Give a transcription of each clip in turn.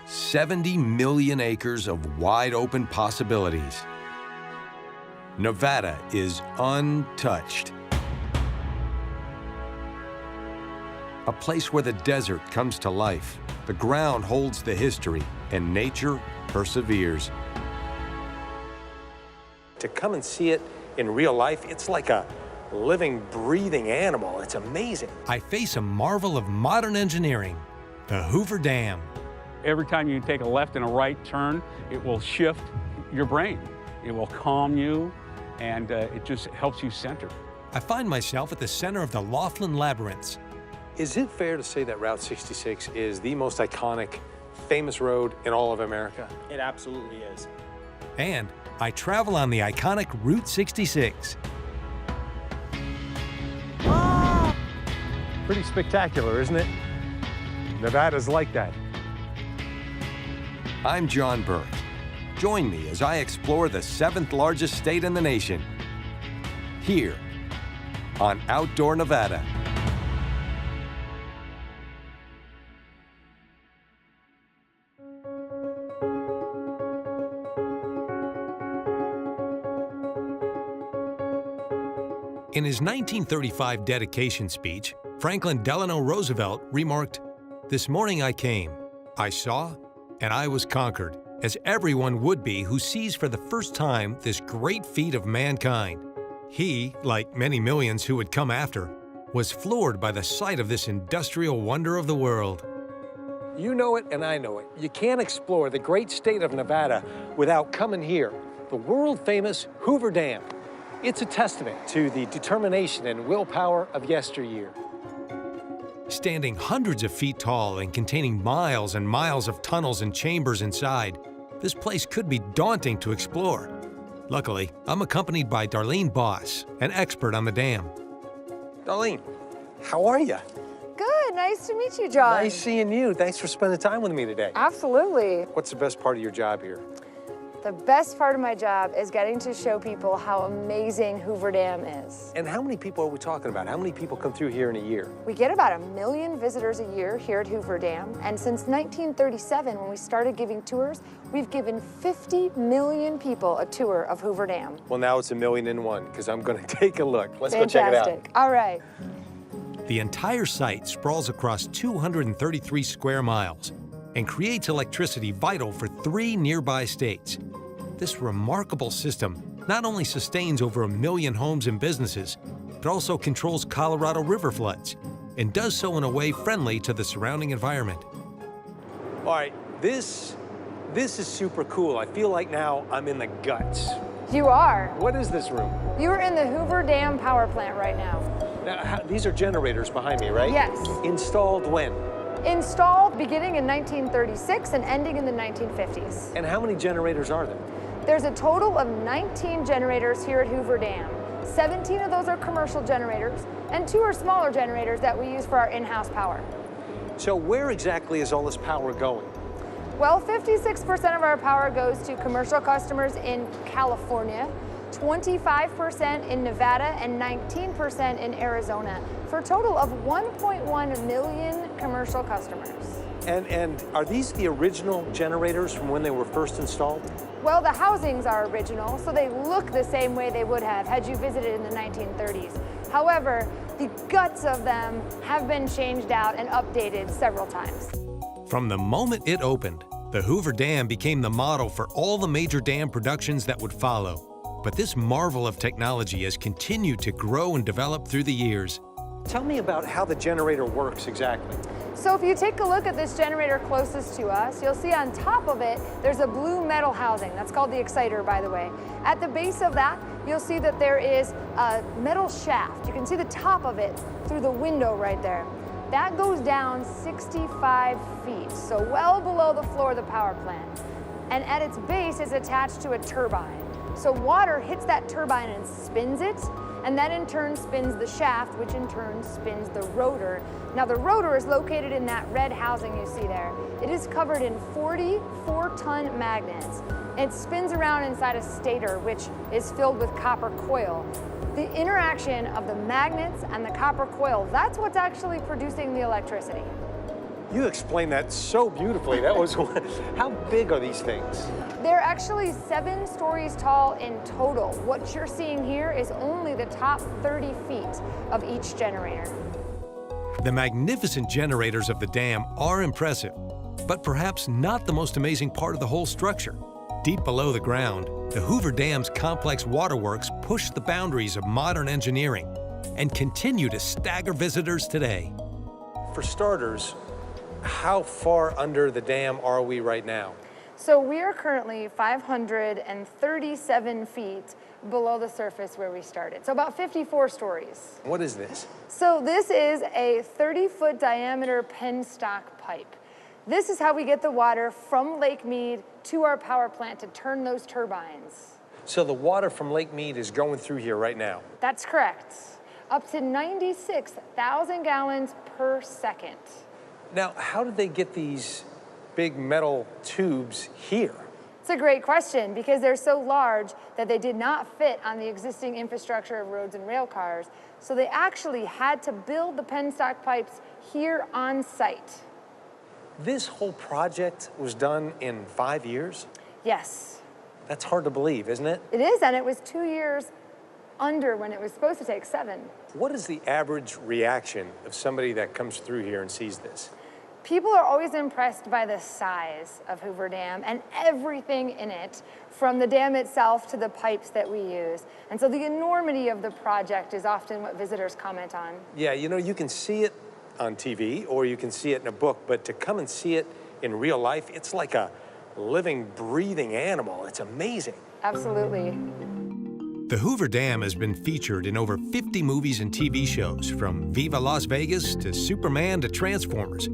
70 million acres of wide-open possibilities. Nevada is untouched. A place where the desert comes to life, the ground holds the history, and nature perseveres. To come and see it in real life, it's like a living, breathing animal. It's amazing. I face a marvel of modern engineering, the Hoover Dam. Every time you take a left and a right turn, it will shift your brain. It will calm you, and it just helps you center. I find myself at the center of the Laughlin labyrinths. Is it fair to say that Route 66 is the most iconic, famous road in all of America? It absolutely is. And I travel on the iconic Route 66. Pretty spectacular, isn't it? Nevada's like that. I'm John Burke. Join me as I explore the 7th largest state in the nation, here on Outdoor Nevada. In his 1935 dedication speech, Franklin Delano Roosevelt remarked, "This morning I came, I saw, and I was conquered, as everyone would be who sees for the first time this great feat of mankind." He, like many millions who would come after, was floored by the sight of this industrial wonder of the world. You know it and I know it. You can't explore the great state of Nevada without coming here, the world-famous Hoover Dam. It's a testament to the determination and willpower of yesteryear. Standing hundreds of feet tall and containing miles and miles of tunnels and chambers inside, this place could be daunting to explore. Luckily, I'm accompanied by Darlene Boss, an expert on the dam. Darlene, how are you? Good, nice to meet you, John. Nice seeing you. Thanks for spending time with me today. Absolutely. What's the best part of your job here? The best part of my job is getting to show people how amazing Hoover Dam is. And how many people are we talking about? How many people come through here in a year? We get about 1 million visitors a year here at Hoover Dam, and since 1937, when we started giving tours, we've given 50 million people a tour of Hoover Dam. Well, now it's 1,000,001, because I'm going to take a look. Let's go check it out. Fantastic. All right. The entire site sprawls across 233 square miles and creates electricity vital for 3 nearby states. This remarkable system not only sustains over 1 million homes and businesses, but also controls Colorado River floods and does so in a way friendly to the surrounding environment. All right, this is super cool. I feel like now I'm in the guts. You are. What is this room? You're in the Hoover Dam power plant right now. Now, these are generators behind me, right? Yes. Installed when? Installed beginning in 1936 and ending in the 1950s. And how many generators are there? There's a total of 19 generators here at Hoover Dam. 17 of those are commercial generators, and 2 are smaller generators that we use for our in-house power. So where exactly is all this power going? Well, 56% of our power goes to commercial customers in California, 25% in Nevada, and 19% in Arizona, for a total of 1.1 million commercial customers. And are these the original generators from when they were first installed? Well, the housings are original, so they look the same way they would have had you visited in the 1930s. However, the guts of them have been changed out and updated several times. From the moment it opened, the Hoover Dam became the model for all the major dam productions that would follow. But this marvel of technology has continued to grow and develop through the years. Tell me about how the generator works exactly. So if you take a look at this generator closest to us, you'll see on top of it, there's a blue metal housing. That's called the exciter, by the way. At the base of that, you'll see that there is a metal shaft. You can see the top of it through the window right there. That goes down 65 feet, so well below the floor of the power plant. And at its base is attached to a turbine. So water hits that turbine and spins it, and that in turn spins the shaft, which in turn spins the rotor. Now the rotor is located in that red housing you see there. It is covered in 44-ton magnets. It spins around inside a stator, which is filled with copper coil. The interaction of the magnets and the copper coil, that's what's actually producing the electricity. You explained that so beautifully. That was how big are these things? They're actually 7 stories tall in total. What you're seeing here is only the top 30 feet of each generator. The magnificent generators of the dam are impressive, but perhaps not the most amazing part of the whole structure. Deep below the ground, the Hoover Dam's complex waterworks push the boundaries of modern engineering and continue to stagger visitors today. For starters, how far under the dam are we right now? So we are currently 537 feet below the surface where we started. So about 54 stories. What is this? So this is a 30-foot diameter penstock pipe. This is how we get the water from Lake Mead to our power plant to turn those turbines. So the water from Lake Mead is going through here right now? That's correct. Up to 96,000 gallons per second. Now, how did they get these big metal tubes here? It's a great question because they're so large that they did not fit on the existing infrastructure of roads and rail cars. So they actually had to build the penstock pipes here on site. This whole project was done in 5 years? Yes. That's hard to believe, isn't it? It is, and it was 2 years under when it was supposed to take 7. What is the average reaction of somebody that comes through here and sees this? People are always impressed by the size of Hoover Dam and everything in it, from the dam itself to the pipes that we use. And so the enormity of the project is often what visitors comment on. Yeah, you know, you can see it on TV or you can see it in a book, but to come and see it in real life, it's like a living, breathing animal. It's amazing. Absolutely. The Hoover Dam has been featured in over 50 movies and TV shows, from Viva Las Vegas to Superman to Transformers.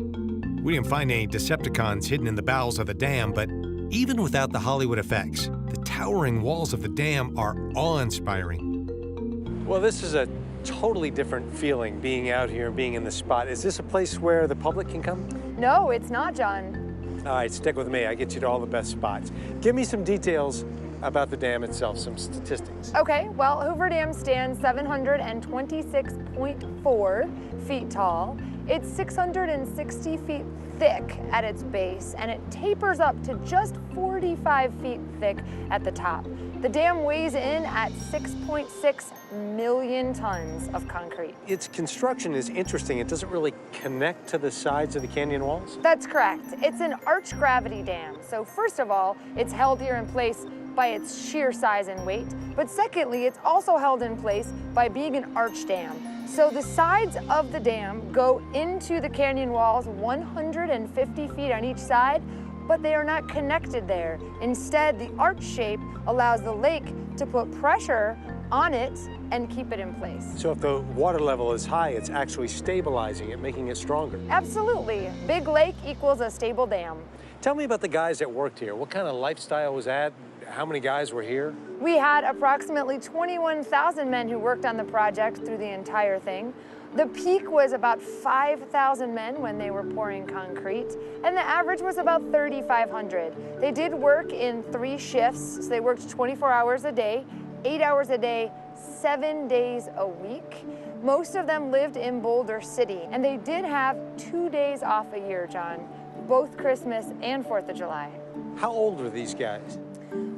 We didn't find any Decepticons hidden in the bowels of the dam, but even without the Hollywood effects, the towering walls of the dam are awe-inspiring. Well, this is a totally different feeling being out here and being in the spot. Is this a place where the public can come? No, it's not, John. All right, stick with me. I get you to all the best spots. Give me some details about the dam itself, some statistics. Okay, well, Hoover Dam stands 726.4 feet tall. It's 660 feet thick at its base, and it tapers up to just 45 feet thick at the top. The dam weighs in at 6.6 million tons of concrete. Its construction is interesting. It doesn't really connect to the sides of the canyon walls? That's correct. It's an arch gravity dam. So first of all, it's held here in place by its sheer size and weight. But secondly, it's also held in place by being an arch dam. So the sides of the dam go into the canyon walls 150 feet on each side, but they are not connected there. Instead, the arch shape allows the lake to put pressure on it and keep it in place. So if the water level is high, it's actually stabilizing it, making it stronger. Absolutely. Big lake equals a stable dam. Tell me about the guys that worked here. What kind of lifestyle was that? How many guys were here? We had approximately 21,000 men who worked on the project through the entire thing. The peak was about 5,000 men when they were pouring concrete, and the average was about 3,500. They did work in 3 shifts, so they worked 24 hours a day, 8 hours a day, 7 days a week. Most of them lived in Boulder City, and they did have 2 days off a year, John, both Christmas and 4th of July. How old were these guys?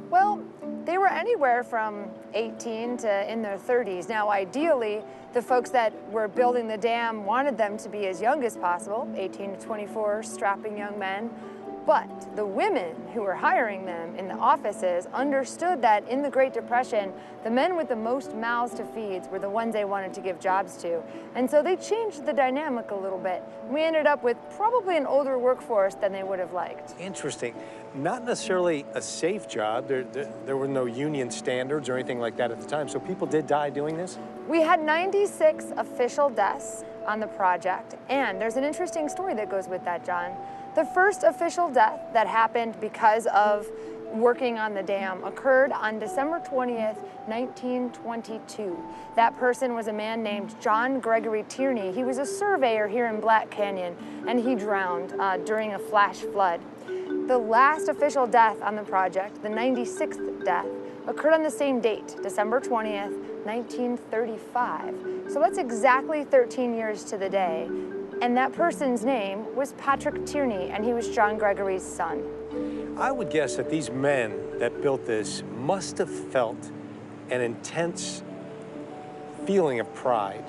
Well, they were anywhere from 18 to in their 30s. Now, ideally, the folks that were building the dam wanted them to be as young as possible, 18 to 24, strapping young men. But the women who were hiring them in the offices understood that in the Great Depression, the men with the most mouths to feed were the ones they wanted to give jobs to. And so they changed the dynamic a little bit. We ended up with probably an older workforce than they would have liked. Interesting. Not necessarily a safe job. There were no union standards or anything like that at the time, so people did die doing this? We had 96 official deaths on the project, and there's an interesting story that goes with that, John. The first official death that happened because of working on the dam occurred on December 20th, 1922. That person was a man named John Gregory Tierney. He was a surveyor here in Black Canyon, and he drowned during a flash flood. The last official death on the project, the 96th death, occurred on the same date, December 20th, 1935. So that's exactly 13 years to the day. And that person's name was Patrick Tierney, and he was John Gregory's son. I would guess that these men that built this must have felt an intense feeling of pride.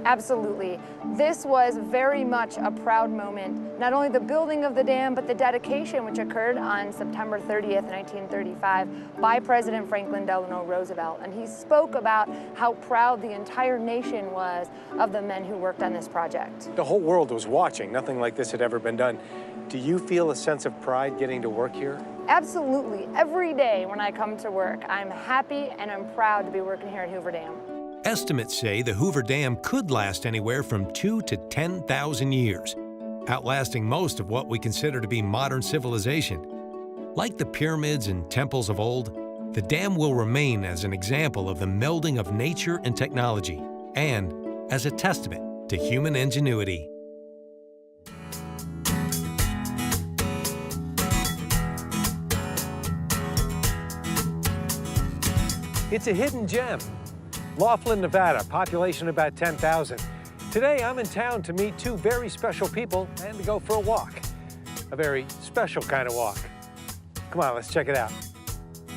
Absolutely. This was very much a proud moment. Not only the building of the dam, but the dedication, which occurred on September 30th, 1935, by President Franklin Delano Roosevelt. And he spoke about how proud the entire nation was of the men who worked on this project. The whole world was watching. Nothing like this had ever been done. Do you feel a sense of pride getting to work here? Absolutely. Every day when I come to work, I'm happy and I'm proud to be working here at Hoover Dam. Estimates say the Hoover Dam could last anywhere from 2,000 to 10,000 years, outlasting most of what we consider to be modern civilization. Like the pyramids and temples of old, the dam will remain as an example of the melding of nature and technology, and as a testament to human ingenuity. It's a hidden gem. Laughlin, Nevada, population about 10,000. Today, I'm in town to meet two very special people and to go for a walk. A very special kind of walk. Come on, let's check it out.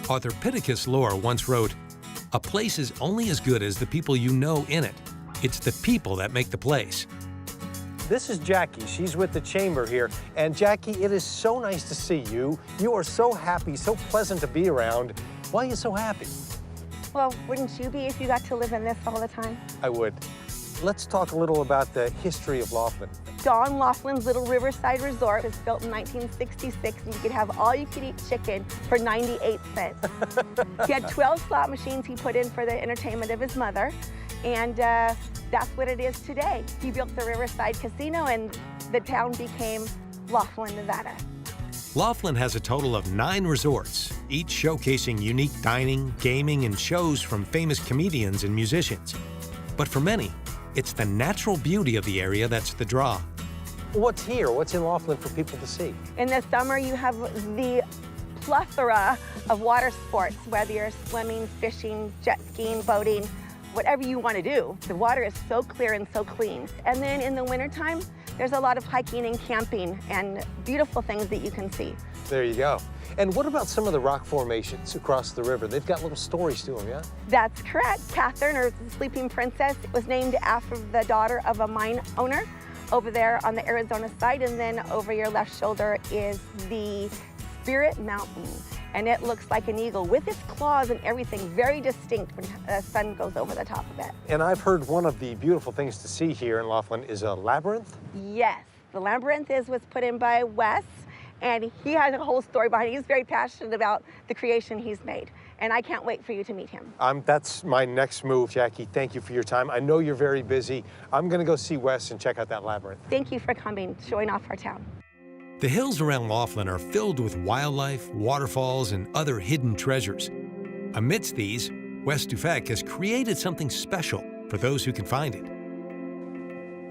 Author Pittacus Lore once wrote, "A place is only as good as the people you know in it. It's the people that make the place." This is Jackie. She's with the chamber here. And Jackie, it is so nice to see you. You are so happy, so pleasant to be around. Why are you so happy? Well, wouldn't you be if you got to live in this all the time? I would. Let's talk a little about the history of Laughlin. Don Laughlin's Little Riverside Resort was built in 1966, and you could have all-you-could-eat chicken for 98 cents. He had 12 slot machines he put in for the entertainment of his mother, and that's what it is today. He built the Riverside Casino, and the town became Laughlin, Nevada. Laughlin has a total of 9 resorts, each showcasing unique dining, gaming, and shows from famous comedians and musicians. But for many, it's the natural beauty of the area that's the draw. What's here? What's in Laughlin for people to see? In the summer, you have the plethora of water sports, whether you're swimming, fishing, jet skiing, boating, whatever you want to do. The water is so clear and so clean. And then in the wintertime, there's a lot of hiking and camping and beautiful things that you can see. There you go. And what about some of the rock formations across the river? They've got little stories to them, yeah? That's correct. Catherine, or the Sleeping Princess, was named after the daughter of a mine owner over there on the Arizona side. And then over your left shoulder is the Spirit Mountain. And it looks like an eagle with its claws and everything, very distinct when the sun goes over the top of it. And I've heard one of the beautiful things to see here in Laughlin is a labyrinth. Yes, the labyrinth was put in by Wes, and he has a whole story behind it. He's very passionate about the creation he's made, and I can't wait for you to meet him. That's my next move, Jackie. Thank you for your time. I know you're very busy. I'm gonna go see Wes and check out that labyrinth. Thank you for coming, showing off our town. The hills around Laughlin are filled with wildlife, waterfalls, and other hidden treasures. Amidst these, Wes Dufek has created something special for those who can find it.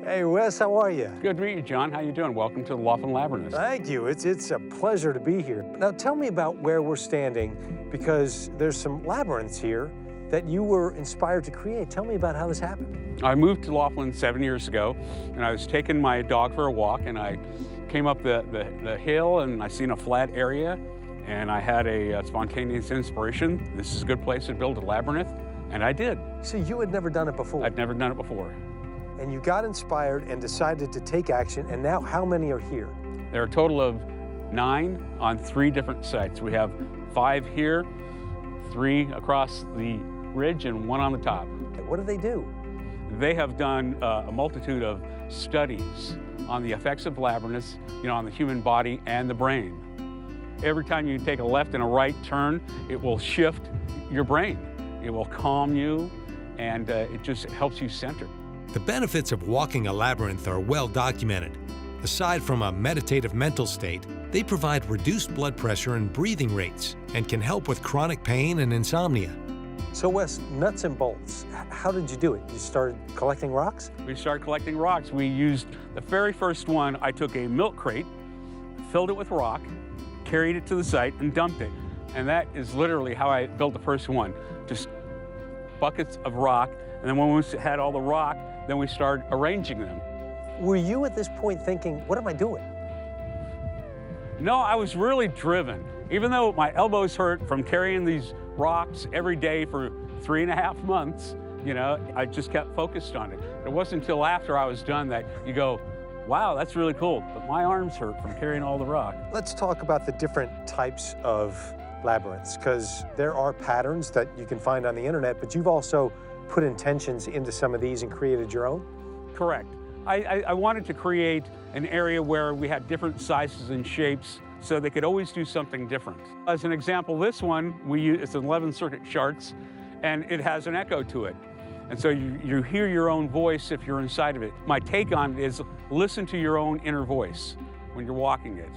Hey, Wes, how are you? Good to meet you, John. How you doing? Welcome to the Laughlin Labyrinths. Thank you. It's a pleasure to be here. Now, tell me about where we're standing, because there's some labyrinths here that you were inspired to create. Tell me about how this happened. I moved to Laughlin 7 years ago, and I was taking my dog for a walk, and I came up the hill, and I seen a flat area, and I had a spontaneous inspiration. This is a good place to build a labyrinth, and I did. So you had never done it before? I'd never done it before. And you got inspired and decided to take action, and now how many are here? There are a total of 9 on 3 different sites. We have 5 here, 3 across the ridge, and 1 on the top. What do they do? They have done a multitude of studies on the effects of labyrinths, on the human body and the brain. Every time you take a left and a right turn, it will shift your brain. It will calm you, and it just helps you center. The benefits of walking a labyrinth are well documented. Aside from a meditative mental state, they provide reduced blood pressure and breathing rates and can help with chronic pain and insomnia. So Wes, nuts and bolts, how did you do it? You started collecting rocks? We started collecting rocks. We used the very first one. I took a milk crate, filled it with rock, carried it to the site, and dumped it. And that is literally how I built the first one. Just buckets of rock. And then when we had all the rock, then we started arranging them. Were you at this point thinking, what am I doing? No, I was really driven. Even though my elbows hurt from carrying these rocks every day for 3.5 months, you know, I just kept focused on it. It wasn't until after I was done that you go, wow, that's really cool, but my arms hurt from carrying all the rock. Let's talk about the different types of labyrinths, because there are patterns that you can find on the internet, but you've also put intentions into some of these and created your own? Correct. I wanted to create an area where we had different sizes and shapes so they could always do something different. As an example, this one, it's an 11 circuit charts, and it has an echo to it. And so you hear your own voice if you're inside of it. My take on it is listen to your own inner voice when you're walking it.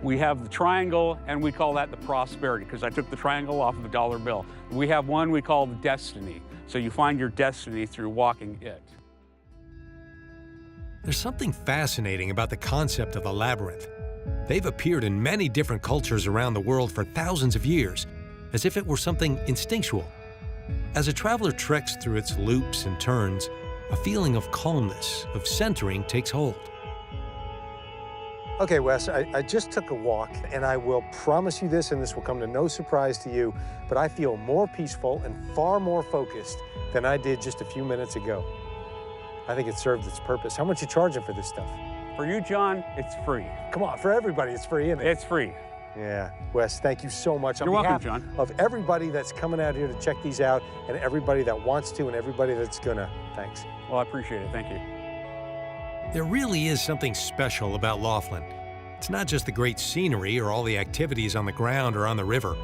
We have the triangle, and we call that the prosperity, because I took the triangle off of a dollar bill. We have one we call the destiny. So you find your destiny through walking it. There's something fascinating about the concept of a labyrinth. They've appeared in many different cultures around the world for thousands of years, as if it were something instinctual. As a traveler treks through its loops and turns, a feeling of calmness, of centering takes hold. Okay, Wes, I just took a walk, and I will promise you this, and this will come to no surprise to you, but I feel more peaceful and far more focused than I did just a few minutes ago. I think it served its purpose. How much are you charging for this stuff? For you, John, it's free. Come on, for everybody, it's free, isn't it? It's free. Yeah, Wes, thank you so much. You're welcome, John. On behalf of everybody that's coming out here to check these out, and everybody that wants to, and everybody that's gonna, thanks. Well, I appreciate it. Thank you. There really is something special about Laughlin. It's not just the great scenery or all the activities on the ground or on the river,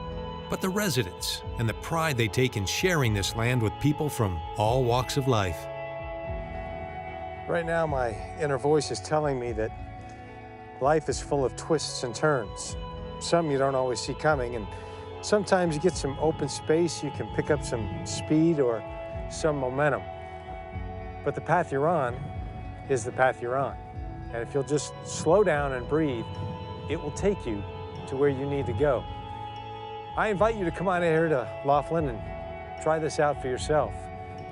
but the residents and the pride they take in sharing this land with people from all walks of life. Right now, my inner voice is telling me that life is full of twists and turns. Some you don't always see coming, and sometimes you get some open space, you can pick up some speed or some momentum. But the path you're on is the path you're on. And if you'll just slow down and breathe, it will take you to where you need to go. I invite you to come on here to Laughlin and try this out for yourself.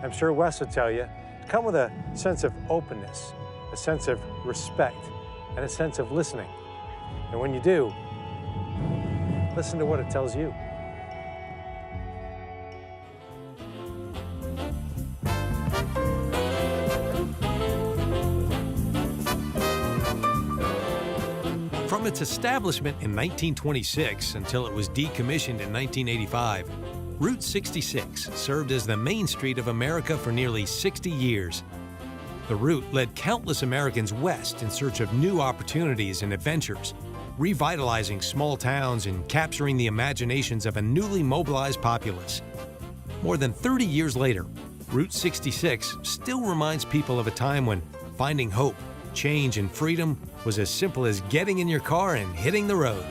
I'm sure Wes will tell you, come with a sense of openness, a sense of respect, and a sense of listening. And when you do, listen to what it tells you. From its establishment in 1926 until it was decommissioned in 1985, Route 66 served as the main street of America for nearly 60 years. The route led countless Americans west in search of new opportunities and adventures, revitalizing small towns and capturing the imaginations of a newly mobilized populace. More than 30 years later, Route 66 still reminds people of a time when finding hope, change, and freedom was as simple as getting in your car and hitting the road.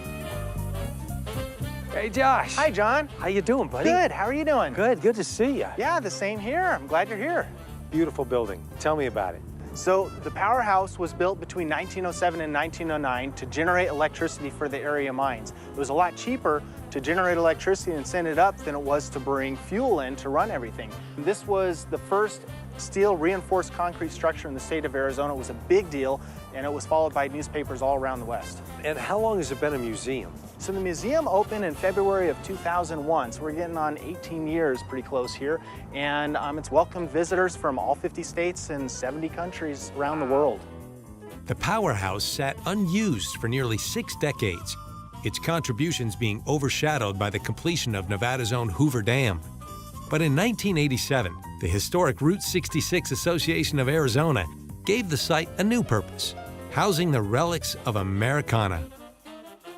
Hey, Josh. Hi, John. How you doing, buddy? Good. How are you doing? Good to see you. Yeah, the same here. I'm glad you're here. Beautiful building. Tell me about it. So the Powerhouse was built between 1907 and 1909 to generate electricity for the area mines. It was a lot cheaper to generate electricity and send it up than it was to bring fuel in to run everything. This was the first steel reinforced concrete structure in the state of Arizona. It was a big deal, and it was followed by newspapers all around the West. And how long has it been a museum? So the museum opened in February of 2001, so we're getting on 18 years pretty close here, and it's welcomed visitors from all 50 states and 70 countries around the world. The Powerhouse sat unused for nearly 6 decades, its contributions being overshadowed by the completion of Nevada's own Hoover Dam. But in 1987, the historic Route 66 Association of Arizona gave the site a new purpose, housing the relics of Americana.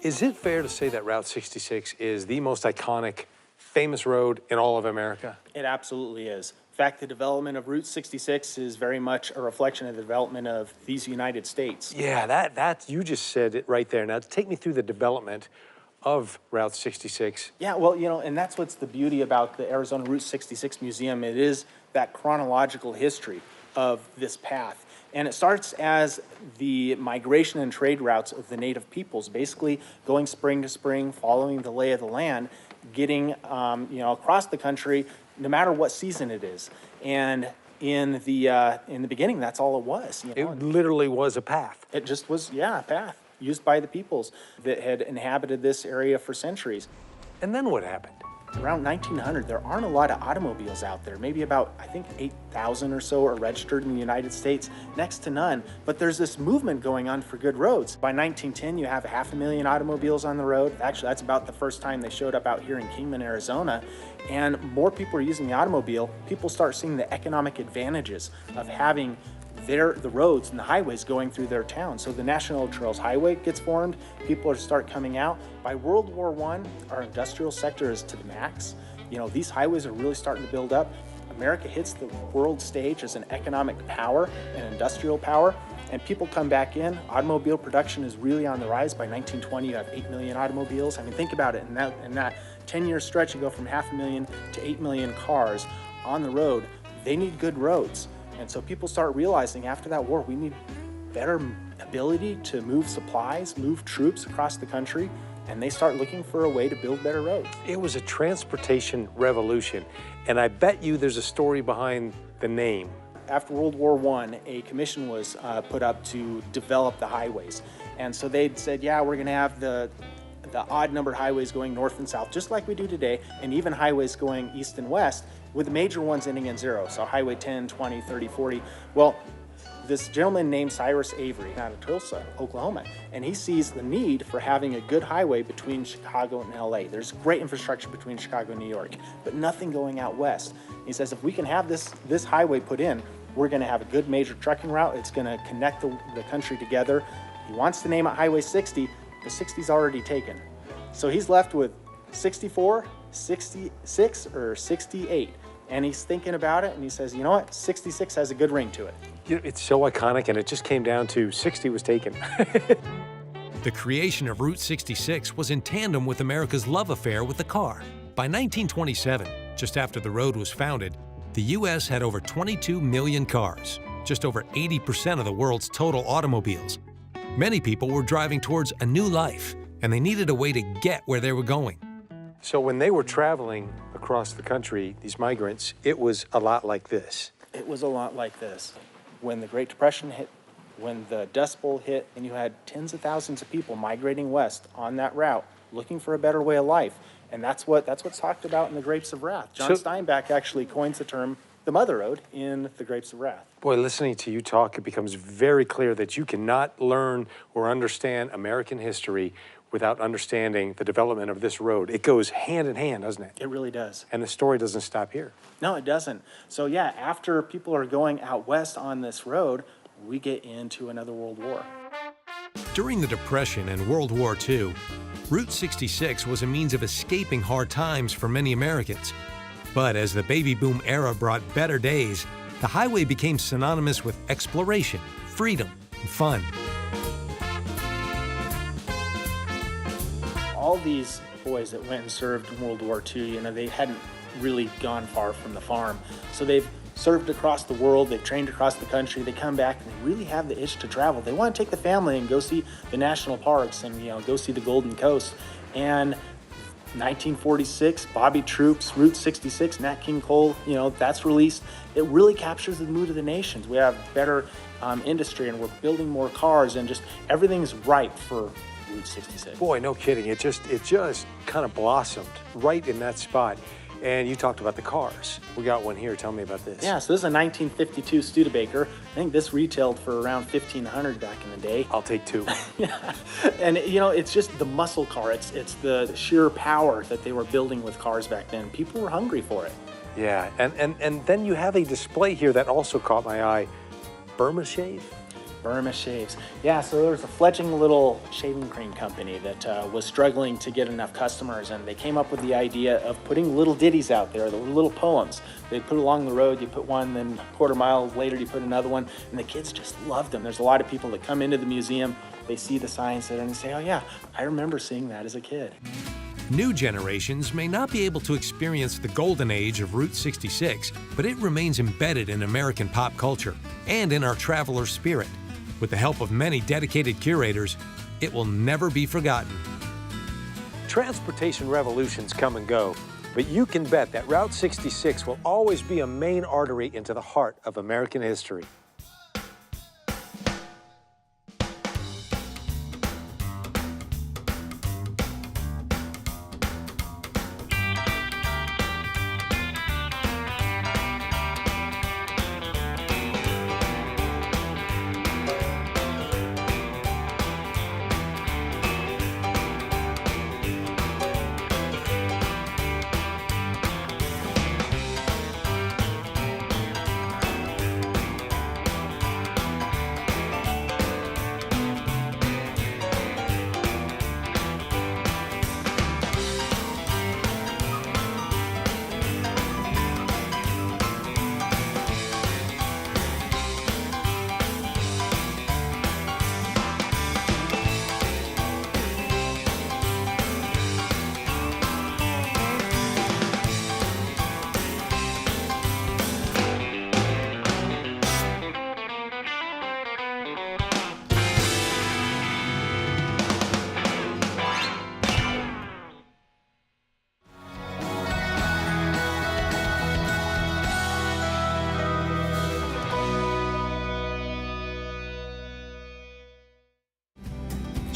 Is it fair to say that Route 66 is the most iconic, famous road in all of America? It absolutely is. In fact, the development of Route 66 is very much a reflection of the development of these United States. Yeah, that you just said it right there. Now, take me through the development of Route 66. Yeah, well, you know, and that's what's the beauty about the Arizona Route 66 Museum. It is that chronological history of this path. And it starts as the migration and trade routes of the native peoples, basically going spring to spring, following the lay of the land, getting across the country, no matter what season it is. And in the beginning, that's all it was. You know? It literally was a path. It just was, yeah, a path used by the peoples that had inhabited this area for centuries. And then what happened? Around 1900, there aren't a lot of automobiles out there. Maybe about, I think, 8,000 or so are registered in the United States, next to none. But there's this movement going on for good roads. By 1910, you have 500,000 automobiles on the road. Actually, that's about the first time they showed up out here in Kingman, Arizona. And more people are using the automobile. People start seeing the economic advantages of having the roads and the highways going through their town. So the National Trails Highway gets formed, people start coming out. By World War I, our industrial sector is to the max. You know, these highways are really starting to build up. America hits the world stage as an economic power and industrial power, and people come back in. Automobile production is really on the rise. By 1920, you have 8 million automobiles. I mean, think about it, in that 10-year stretch, you go from 500,000 to 8 million cars on the road. They need good roads. And so people start realizing after that war, we need better ability to move supplies, move troops across the country, and they start looking for a way to build better roads. It was a transportation revolution, and I bet you there's a story behind the name. After World War I, a commission was put up to develop the highways. And so they said, yeah, we're gonna have the odd-numbered highways going north and south, just like we do today, and even highways going east and west, with the major ones ending in 0. So Highway 10, 20, 30, 40. Well, this gentleman named Cyrus Avery out of Tulsa, Oklahoma, and he sees the need for having a good highway between Chicago and LA. There's great infrastructure between Chicago and New York, but nothing going out west. He says, if we can have this highway put in, we're gonna have a good major trucking route. It's gonna connect the country together. He wants to name it Highway 60. The 60's already taken. So he's left with 64, 66, or 68. And he's thinking about it, and he says, you know what, 66 has a good ring to it. You know, it's so iconic, and it just came down to 60 was taken. The creation of Route 66 was in tandem with America's love affair with the car. By 1927, just after the road was founded, the U.S. had over 22 million cars, just over 80% of the world's total automobiles. Many people were driving towards a new life, and they needed a way to get where they were going. So when they were traveling across the country, these migrants, it was a lot like this. It was a lot like this. When the Great Depression hit, when the Dust Bowl hit, and you had tens of thousands of people migrating west on that route, looking for a better way of life. And that's what's talked about in the Grapes of Wrath. John Steinbeck actually coins the term the Mother Road in the Grapes of Wrath. Boy, listening to you talk, it becomes very clear that you cannot learn or understand American history without understanding the development of this road. It goes hand in hand, doesn't it? It really does. And the story doesn't stop here. No, it doesn't. So yeah, after people are going out west on this road, we get into another world war. During the Depression and World War II, Route 66 was a means of escaping hard times for many Americans. But as the baby boom era brought better days, the highway became synonymous with exploration, freedom, and fun. All these boys that went and served in World War II, you know, they hadn't really gone far from the farm. So they've served across the world, they've trained across the country, they come back and they really have the itch to travel. They want to take the family and go see the national parks and, you know, go see the Golden Coast. And 1946, Bobby Troups, Route 66, Nat King Cole, you know, that's released. It really captures the mood of the nations. We have better industry and we're building more cars and just everything's ripe for Route 66. Boy, no kidding. It just kind of blossomed right in that spot. And you talked about the cars. We got one here. Tell me about this. Yeah, so this is a 1952 Studebaker. I think this retailed for around $1,500 back in the day. I'll take two. Yeah, and you know, it's just the muscle car. It's the sheer power that they were building with cars back then. People were hungry for it. Yeah, and then you have a display here that also caught my eye. Burma Shave? Burma Shaves. Yeah, so there was a fledgling little shaving cream company that was struggling to get enough customers, and they came up with the idea of putting little ditties out there, the little poems. They'd put along the road, you put one, then a quarter mile later you put another one, and the kids just loved them. There's a lot of people that come into the museum, they see the signs there, and they say, oh yeah, I remember seeing that as a kid. New generations may not be able to experience the golden age of Route 66, but it remains embedded in American pop culture and in our traveler spirit. With the help of many dedicated curators, it will never be forgotten. Transportation revolutions come and go, But you can bet that Route 66 will always be a main artery into the heart of American history.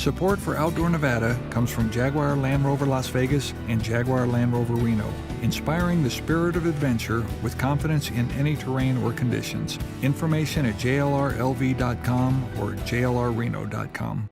Support for Outdoor Nevada comes from Jaguar Land Rover Las Vegas and Jaguar Land Rover Reno, inspiring the spirit of adventure with confidence in any terrain or conditions. Information at jlrlv.com or jlrreno.com.